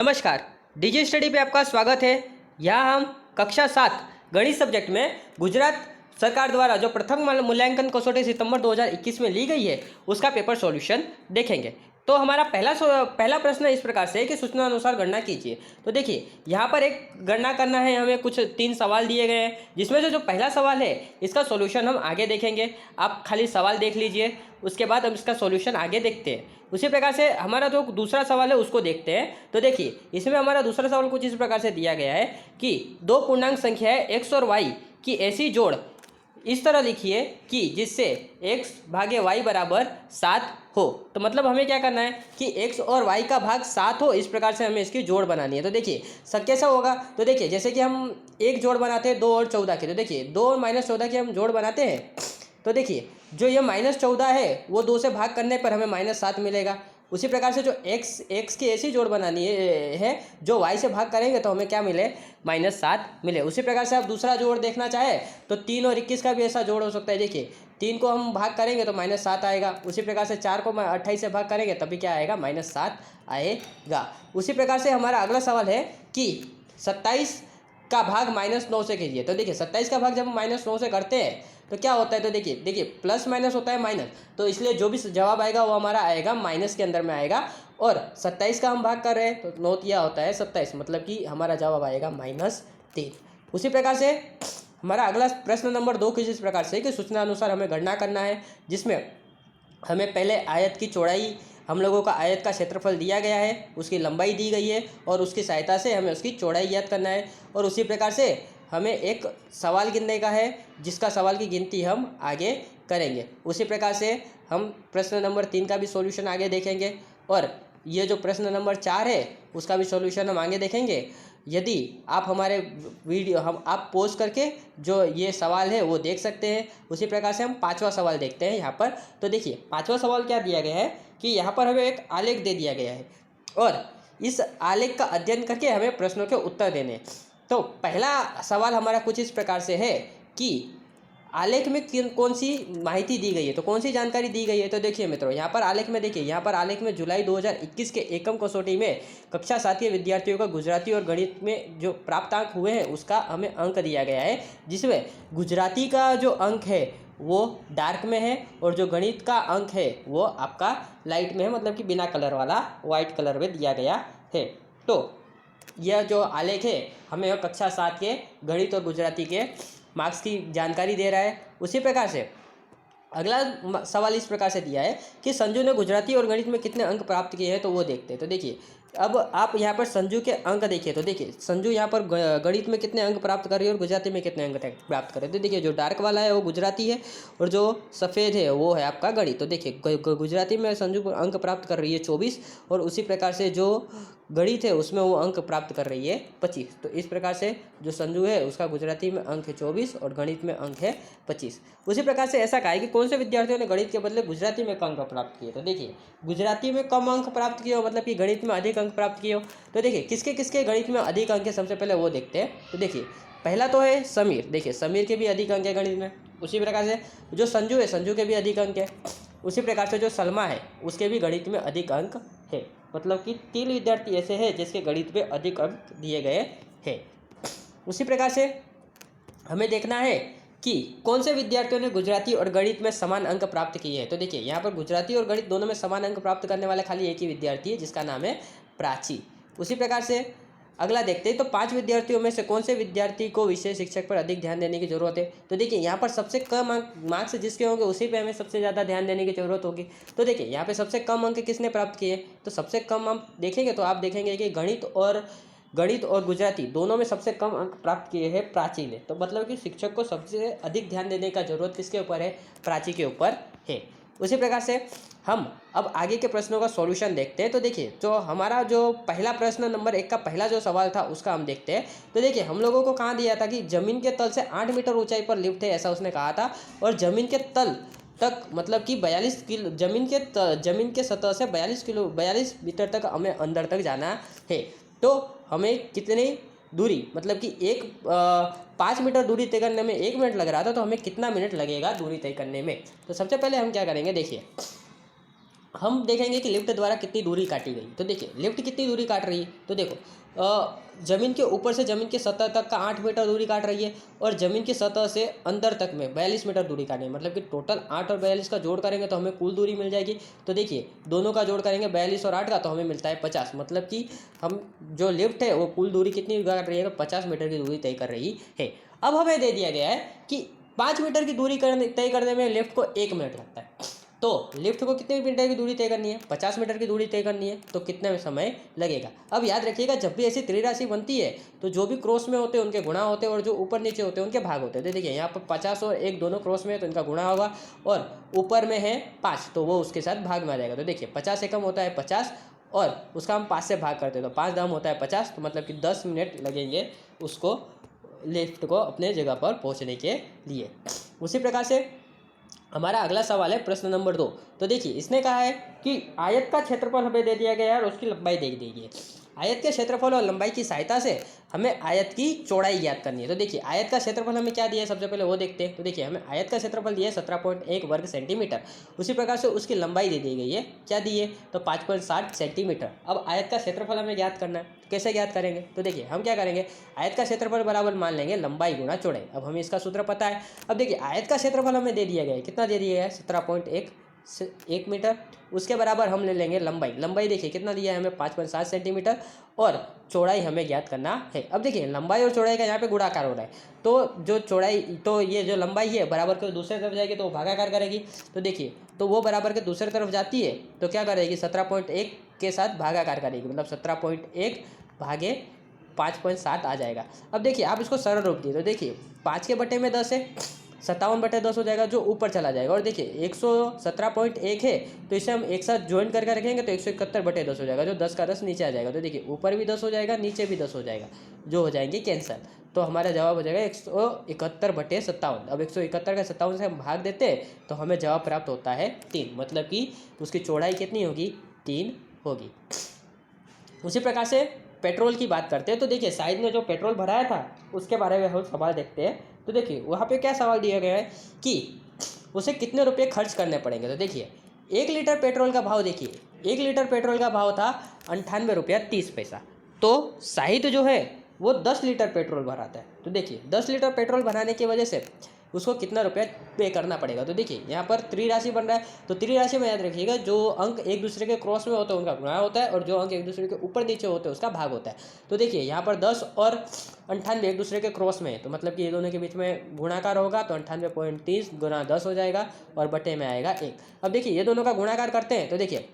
नमस्कार, डिजी स्टडी पे आपका स्वागत है। यहाँ हम कक्षा 7 गणित सब्जेक्ट में गुजरात सरकार द्वारा जो प्रथम मूल्यांकन कसौटी सितंबर 2021 में ली गई है उसका पेपर सॉल्यूशन देखेंगे। तो हमारा पहला प्रश्न इस प्रकार से है कि सूचना अनुसार गणना कीजिए। तो देखिए यहाँ पर एक गणना करना है, हमें कुछ 3 सवाल दिए गए हैं जिसमें से जो पहला सवाल है इसका सॉल्यूशन हम आगे देखेंगे। आप खाली सवाल देख लीजिए, उसके बाद हम इसका सॉल्यूशन आगे देखते हैं। उसी प्रकार से हमारा जो दूसरा सवाल है उसको देखते हैं। तो देखिए इसमें हमारा दूसरा सवाल कुछ इस प्रकार से दिया गया है कि दो पूर्णांक संख्याएं x और y की ऐसी जोड़ इस तरह लिखिए कि जिससे x भागे y बराबर 7 हो। तो मतलब हमें क्या करना है कि x और y का भाग 7 हो, इस प्रकार से हमें इसकी जोड़ बनानी है। तो देखिए कैसा होगा, तो देखिए जैसे कि हम एक जोड़ बनाते हैं 2 और 14 की, तो देखिए 2 और -14 की हम जोड़ बनाते हैं। तो देखिए जो ये -14 है वो 2 से भाग करने पर हमें -7 मिलेगा। उसी प्रकार से जो x की ऐसी जोड़ बनानी है जो y से भाग करेंगे तो हमें क्या मिले, -7 मिले। उसी प्रकार से आप दूसरा जोड़ देखना चाहे तो 3 और 21 का भी ऐसा जोड़ हो सकता है। देखिए 3 को हम भाग करेंगे तो -7 आएगा। उसी प्रकार से 4 को 28 से भाग करेंगे तभी क्या आएगा, -7 आएगा। उसी प्रकार से हमारा अगला सवाल है कि 27 का भाग -9 से कीजिए। तो देखिए 27 का भाग जब हम -9 से करते हैं तो क्या होता है, तो देखिए प्लस माइनस होता है माइनस, तो इसलिए जो भी जवाब आएगा वो हमारा आएगा माइनस के अंदर में आएगा। और 27 का हम भाग कर रहे हैं तो 9 तिया होता है 27, मतलब कि हमारा जवाब आएगा -3। उसी प्रकार से हमारा अगला प्रश्न नंबर 2 कुछ इस प्रकार से कि सूचना अनुसार हमें गणना करना है, जिसमें हमें पहले आयत की चौड़ाई, हम लोगों का आयत का क्षेत्रफल दिया गया है, उसकी लंबाई दी गई है और उसकी सहायता से हमें उसकी चौड़ाई ज्ञात करना है। और उसी प्रकार से हमें एक सवाल गिनने का है जिसका सवाल की गिनती हम आगे करेंगे। उसी प्रकार से हम प्रश्न नंबर 3 का भी सॉल्यूशन आगे देखेंगे और ये जो प्रश्न नंबर 4 है उसका भी सॉल्यूशन हम आगे देखेंगे। यदि आप हमारे वीडियो आप पॉज करके जो ये सवाल है वो देख सकते हैं। उसी प्रकार से हम 5वां सवाल देखते हैं यहाँ पर। तो देखिए 5वां सवाल क्या दिया गया है कि यहाँ पर हमें एक आलेख दे दिया गया है और इस आलेख का अध्ययन करके हमें प्रश्नों के उत्तर देने हैं। तो पहला सवाल हमारा कुछ इस प्रकार से है कि आलेख में कौन सी माहिती दी गई है, तो कौन सी जानकारी दी गई है। तो देखिए मित्रों यहाँ पर आलेख में देखिए, यहाँ पर आलेख में जुलाई 2021 के एकम कसौटी में कक्षा 7 के विद्यार्थियों का गुजराती और गणित में जो प्राप्तांक हुए हैं उसका हमें अंक दिया गया है, जिसमें गुजराती का जो अंक है वो डार्क में है और जो गणित का अंक है वो आपका लाइट में है, मतलब कि बिना कलर वाला वाइट कलर में दिया गया है। तो यह जो आलेख है हमें कक्षा 7 के गणित और गुजराती के मार्क्स की जानकारी दे रहा है। उसी प्रकार से अगला सवाल इस प्रकार से दिया है कि संजू ने गुजराती और गणित में कितने अंक प्राप्त किए हैं, तो वो देखते हैं। तो देखिए अब आप यहाँ पर संजू के अंक देखिए, तो देखिए संजू यहाँ पर गणित में कितने अंक प्राप्त कर रही है और गुजराती में कितने अंक प्राप्त कर रहे हैं। तो देखिए जो डार्क वाला है वो गुजराती है और जो सफ़ेद है वो है आपका गणित। तो देखिए गुजराती में संजू अंक प्राप्त कर रही है 24 और उसी प्रकार से जो गणित है उसमें वो अंक प्राप्त कर रही है 25। तो इस प्रकार से जो संजू है उसका गुजराती में अंक है 24 और गणित में अंक है 25। उसी प्रकार से ऐसा कहा है कि कौन से विद्यार्थियों ने गणित के बदले गुजराती में अंक प्राप्त किए। तो देखिए गुजराती में कम अंक प्राप्त किए हो, मतलब कि गणित में अधिक अंक प्राप्त किए हो। तो देखिए किसके किसके गणित में अधिक अंक है सबसे पहले वो देखते हैं। तो देखिए पहला तो है समीर, देखिए समीर के भी अधिक अंक है गणित में। उसी प्रकार से जो संजू है संजू के भी अधिक अंक है। उसी प्रकार से जो सलमा है उसके भी गणित में अधिक अंक है, मतलब कि 3 विद्यार्थी ऐसे हैं जिसके गणित में अधिक अंक दिए गए हैं। उसी प्रकार से हमें देखना है कि कौन से विद्यार्थियों ने गुजराती और गणित में समान अंक प्राप्त किए हैं। तो देखिए यहाँ पर गुजराती और गणित दोनों में समान अंक प्राप्त करने वाला खाली एक ही विद्यार्थी है जिसका नाम है प्राची। उसी प्रकार से अगला देखते हैं, तो 5 विद्यार्थियों में से कौन से विद्यार्थी को विषय शिक्षक पर अधिक ध्यान देने की जरूरत है। तो देखिए यहाँ पर सबसे कम मार्क्स जिसके होंगे उसी पे हमें सबसे ज़्यादा ध्यान देने की जरूरत होगी। तो देखिए यहाँ पे सबसे कम अंक किसने प्राप्त किए, तो सबसे कम हम देखेंगे तो आप देखेंगे कि गणित और गुजराती दोनों में सबसे कम अंक प्राप्त किए हैं प्राची ने। तो मतलब कि शिक्षक को सबसे अधिक ध्यान देने का जरूरत किसके ऊपर है, प्राची के ऊपर है। उसी प्रकार से हम अब आगे के प्रश्नों का सॉल्यूशन देखते हैं। तो देखिए जो हमारा जो पहला प्रश्न नंबर 1 का पहला जो सवाल था उसका हम देखते हैं। तो देखिए हम लोगों को कहाँ दिया था कि जमीन के तल से 8 मीटर ऊंचाई पर लिफ्ट है, ऐसा उसने कहा था। और जमीन के तल तक मतलब कि 42 किलो जमीन के सतह से 42 मीटर तक हमें अंदर तक जाना है। तो हमें कितनी दूरी, मतलब कि 5 मीटर दूरी तय करने में 1 मिनट लग रहा था, तो हमें कितना मिनट लगेगा दूरी तय करने में। तो सबसे पहले हम क्या करेंगे, देखिए हम देखेंगे कि लिफ्ट द्वारा कितनी दूरी काटी गई। तो देखिए लिफ्ट कितनी दूरी काट रही है, तो देखो ज़मीन के ऊपर से ज़मीन की सतह तक का 8 मीटर दूरी काट रही है और ज़मीन की सतह से अंदर तक में 42 मीटर दूरी काटनी है। मतलब कि टोटल 8 और 42 का जोड़ करेंगे तो हमें कुल दूरी मिल जाएगी। तो देखिए दोनों का जोड़ करेंगे 42 और 8 का, तो हमें मिलता है 50। मतलब कि हम जो लिफ्ट है वो कुल दूरी कितनी काट रही है, तो 50 मीटर की दूरी तय कर रही है। अब हमें दे दिया गया है कि 5 मीटर की दूरी तय करने में लिफ्ट को 1 मिनट लगता है। तो लिफ्ट को कितने मीटर की दूरी तय करनी है, 50 मीटर की दूरी तय करनी है, तो कितने समय लगेगा। अब याद रखिएगा जब भी ऐसी त्रिराशि बनती है तो जो भी क्रॉस में होते हैं उनके गुणा होते हैं और जो ऊपर नीचे होते हैं उनके भाग होते हैं। तो देखिए यहाँ पर 50 और 1 दोनों क्रॉस में है तो इनका गुणा होगा और ऊपर में है 5 तो वो उसके साथ भाग में आ जाएगा। तो देखिए 50 एकम होता है 50 और उसका हम 5 से भाग करते हैं तो 5 दाम होता है 50, तो मतलब कि 10 मिनट लगेंगे उसको लिफ्ट को अपने जगह पर पहुँचने के लिए। उसी प्रकार से हमारा अगला सवाल है प्रश्न नंबर 2। तो देखिए इसने कहा है कि आयत का क्षेत्रफल हमें दे दिया गया है और उसकी लंबाई दे दी गई है। आयत के क्षेत्रफल और लंबाई की सहायता से हमें आयत की चौड़ाई ज्ञात करनी है। तो देखिए आयत का क्षेत्रफल हमें क्या दिया है, सबसे पहले वो देखते हैं। तो देखिए हमें आयत का क्षेत्रफल दिया है 17.1 वर्ग सेंटीमीटर। उसी प्रकार से उसकी लंबाई दे दी गई है, क्या दी है, तो 5.7 सेंटीमीटर। अब आयत का क्षेत्रफल हमें ज्ञात करना है, कैसे ज्ञात करेंगे, तो देखिए हम क्या करेंगे, आयत का क्षेत्रफल बराबर मान लेंगे लंबाई गुणा चौड़ाई। अब हमें इसका सूत्र पता है। अब देखिए आयत का क्षेत्रफल हमें दे दिया गया है, कितना दे दिया गया है, 17.1 मीटर। उसके बराबर हम ले लेंगे लंबाई। लंबाई देखिए कितना दिया है हमें, 5.7 सेंटीमीटर और चौड़ाई हमें ज्ञात करना है। अब देखिए लंबाई और चौड़ाई का यहाँ पे गुणाकार हो रहा है, तो जो चौड़ाई, तो ये जो लंबाई है बराबर के दूसरे तरफ जाएगी तो वो भागाकार करेगी। तो देखिए तो वो बराबर के दूसरे तरफ जाती है तो क्या करेगी, 17.1 के साथ भागाकार करेगी, मतलब 17.1 भागे 5.7 आ जाएगा। अब देखिए आप इसको सरल रूप दिए तो देखिए 5 के बटे में 10 है, 57/10 हो जाएगा जो ऊपर चला जाएगा। और देखिए 117.1 है तो इसे हम एक साथ ज्वाइन करके रखेंगे तो 171/10 हो जाएगा, जो 10 का 10 नीचे आ जाएगा। तो देखिए ऊपर भी 10 हो जाएगा, नीचे भी 10 हो जाएगा, जो हो जाएंगे कैंसल। तो हमारा जवाब हो जाएगा 171/57। अब 171 का 57 से हम भाग देते हैं तो हमें जवाब प्राप्त होता है 3, मतलब कि उसकी चौड़ाई कितनी होगी, 3 होगी। उसी प्रकार से पेट्रोल की बात करते हैं। तो देखिए साइड में जो पेट्रोल भराया था उसके बारे में हम सवाल देखते हैं। तो देखिए वहाँ पे क्या सवाल दिया गया है कि उसे कितने रुपए खर्च करने पड़ेंगे। तो देखिए 1 लीटर पेट्रोल का भाव, देखिए 1 लीटर पेट्रोल का भाव था 98 रुपया 30 पैसा। तो शाहिद जो है वो 10 लीटर पेट्रोल भराता है। तो देखिए 10 लीटर पेट्रोल भराने की वजह से उसको कितना रुपया पे करना पड़ेगा। तो देखिए यहाँ पर त्रिराशि बन रहा है, तो त्रिराशि में याद रखिएगा जो अंक एक दूसरे के क्रॉस में होते हैं उनका गुणा होता है और जो अंक एक दूसरे के ऊपर नीचे होते हैं उसका भाग होता है। तो देखिए यहाँ पर 10 और 98 एक दूसरे के क्रॉस में है, तो मतलब कि ये दोनों के बीच में गुणाकार होगा तो 98.30 गुना 10 हो जाएगा और बटे में आएगा 1। अब देखिए ये दोनों का गुणाकार करते हैं तो देखिए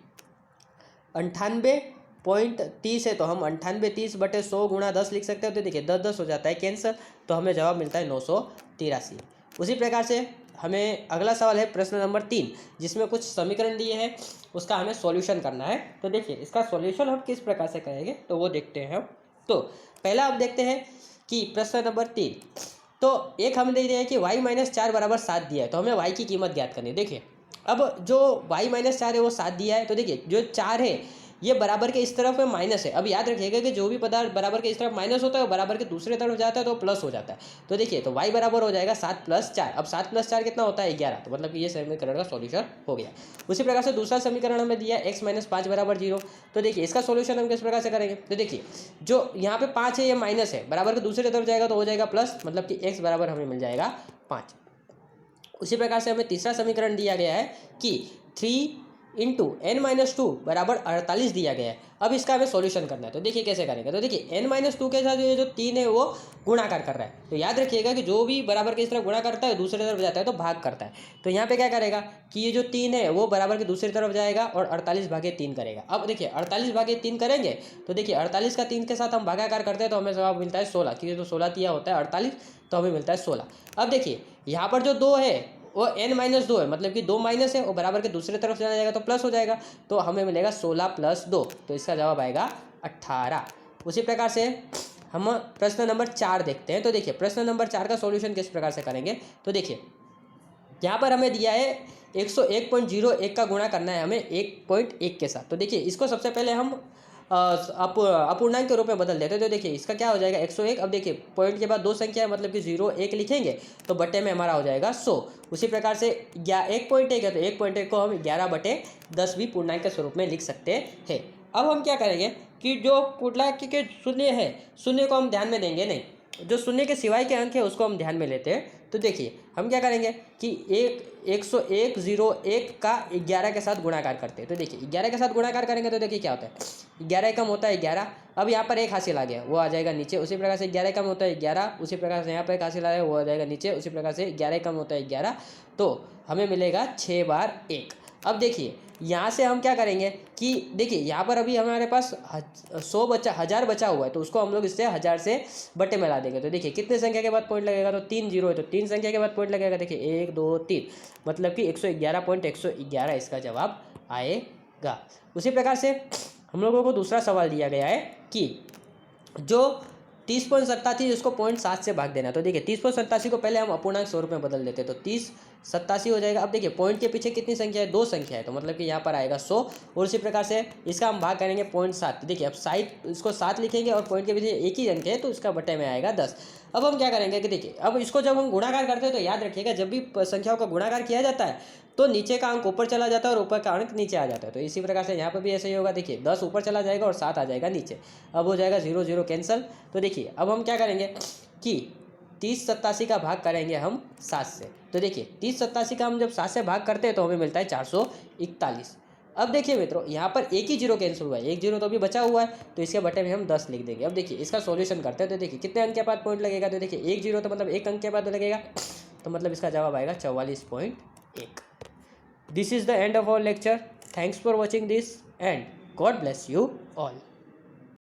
98.30 है तो हम 98/30/100 गुणा 10 लिख सकते हैं। तो देखिए 10 हो जाता है कैंसर, तो हमें जवाब मिलता है 983। उसी प्रकार से हमें अगला सवाल है प्रश्न नंबर 3, जिसमें कुछ समीकरण दिए हैं, उसका हमें सॉल्यूशन करना है। तो देखिए इसका सॉल्यूशन हम किस प्रकार से करेंगे तो वो देखते हैं हम। तो पहला आप देखते हैं कि प्रश्न नंबर 3, तो एक हमें दे दिया है कि y-4 बराबर 7 दिया है, तो हमें y की कीमत ज्ञात करनी है। देखिए अब जो y-4 है वो 7 दिया है, तो देखिए जो 4 है ये बराबर के इस तरफ में माइनस है। अब याद रखिएगा कि जो भी पदार्थ बराबर के इस तरफ माइनस होता है वो बराबर के दूसरे तरफ जाता है तो प्लस हो जाता है। तो देखिए तो y बराबर हो जाएगा 7 + 4। अब 7 + 4 कितना होता है, 11। तो मतलब कि ये समीकरण का सॉल्यूशन हो गया। उसी प्रकार से दूसरा समीकरण हमें दिया x - 5 = 0। तो देखिए इसका सॉल्यूशन हम किस प्रकार से करेंगे, तो देखिए जो यहाँ पे 5 है ये माइनस है, बराबर के दूसरे तरफ जाएगा तो हो जाएगा प्लस, मतलब कि x बराबर हमें मिल जाएगा 5। उसी प्रकार से हमें तीसरा समीकरण दिया गया है कि 3 × n-2 बराबर 48 दिया गया है। अब इसका हमें सॉल्यूशन करना है, तो देखिए कैसे करेंगे। तो देखिए n-2 के साथ जो 3 है वो गुणाकार कर रहा है, तो याद रखिएगा कि जो भी बराबर के इस तरफ गुणा करता है दूसरी तरफ जाता है तो भाग करता है। तो यहाँ पे क्या करेगा कि ये जो 3 है वो बराबर के दूसरी तरफ जाएगा और 48/3 करेगा। अब देखिए 48/3 करेंगे तो देखिए 48 का 3 के साथ हम भागाकार करते हैं तो हमें जवाब मिलता है 16, क्योंकि तो 16 दिया होता है 48, तो हमें मिलता है 16। अब देखिए यहाँ पर जो 2 है वो n-2 है, मतलब कि 2 माइनस है, वो बराबर के दूसरे तरफ चला जाएगा तो प्लस हो जाएगा, तो हमें मिलेगा 16 + 2, तो इसका जवाब आएगा 18। उसी प्रकार से हम प्रश्न नंबर 4 देखते हैं। तो देखिए प्रश्न नंबर 4 का सॉल्यूशन किस प्रकार से करेंगे, तो देखिए यहाँ पर हमें दिया है 101.01 का गुणा करना है हमें 1.1 के साथ। तो देखिए इसको सबसे पहले हम अपूर्णांक के रूप में बदल देते तो देखिए इसका क्या हो जाएगा 101। अब देखिए पॉइंट के बाद दो संख्या है मतलब कि 0 1 लिखेंगे तो बटे में हमारा हो जाएगा 100। उसी प्रकार से 1.1 है तो 1.1 को हम 11/10 भी पूर्णांक के स्वरूप में लिख सकते हैं। अब हम क्या करेंगे कि जो पूर्णांक के शून्य है, शून्य को हम ध्यान में देंगे नहीं, जो शून्य के सिवाय के अंक है उसको हम ध्यान में लेते हैं। तो देखिए हम क्या करेंगे कि 101 का 11 के साथ गुणाकार करते हैं। तो देखिए 11 के साथ गुणाकार करेंगे तो देखिए क्या होता है 11 कम होता है 11। अब यहाँ पर एक हासिल आ गया वो आ जाएगा नीचे। उसी प्रकार से 11 कम होता है 11, उसी प्रकार से यहाँ पर एक हासिल आया वो आ जाएगा नीचे। उसी प्रकार से 11 कम होता है 11 तो हमें मिलेगा 6 बार 1। अब देखिए यहाँ से हम क्या करेंगे कि देखिए यहाँ पर अभी हमारे पास 1000 बचा हुआ है तो उसको हम लोग इससे 1000 से बटे में ला देंगे। तो देखिए कितने संख्या के बाद पॉइंट लगेगा तो 3 0 है तो 3 संख्या के बाद पॉइंट लगेगा। देखिए 1 2 3 मतलब कि 111.111 इसका जवाब आएगा। उसी प्रकार से हम लोगों को दूसरा सवाल दिया गया है कि जो 30.87 इसको 0.7 से भाग देना। तो देखिए 30.87 को पहले हम अपूर्णांक स्वरूप में बदल देते तो 3087 हो जाएगा। अब देखिए पॉइंट के पीछे कितनी संख्या है 2 संख्या है तो मतलब कि यहाँ पर आएगा 100। और उसी प्रकार से इसका हम भाग करेंगे 0.7। देखिए अब साइड इसको 7 लिखेंगे और पॉइंट के पीछे एक ही अंक है तो इसका बटे में आएगा 10। अब हम क्या करेंगे कि देखिए अब इसको जब हम गुणाकार करते हैं तो याद रखिएगा जब भी संख्याओं का गुणाकार किया जाता है तो नीचे का अंक ऊपर चला जाता है और ऊपर का अंक नीचे आ जाता है। तो इसी प्रकार से यहाँ पर भी ऐसे ही होगा। देखिए 10 ऊपर चला जाएगा और 7 आ जाएगा नीचे। अब हो जाएगा 0 0 कैंसिल। तो देखिए अब हम क्या करेंगे कि 3087 का भाग करेंगे हम 7 से। तो देखिए 3087 का हम जब 7 से भाग करते हैं तो हमें मिलता है 441। अब देखिए मित्रों यहाँ पर एक ही जीरो कैंसिल हुआ है, एक जीरो तो अभी बचा हुआ है तो इसके बटे में हम 10 लिख देंगे। अब देखिए इसका सॉल्यूशन करते हैं तो देखिए कितने अंक के बाद पॉइंट लगेगा। तो देखिए एक जीरो तो मतलब एक अंक के बाद लगेगा तो मतलब इसका जवाब आएगा 44.1। This is the end of our lecture. Thanks for watching this and God bless you all.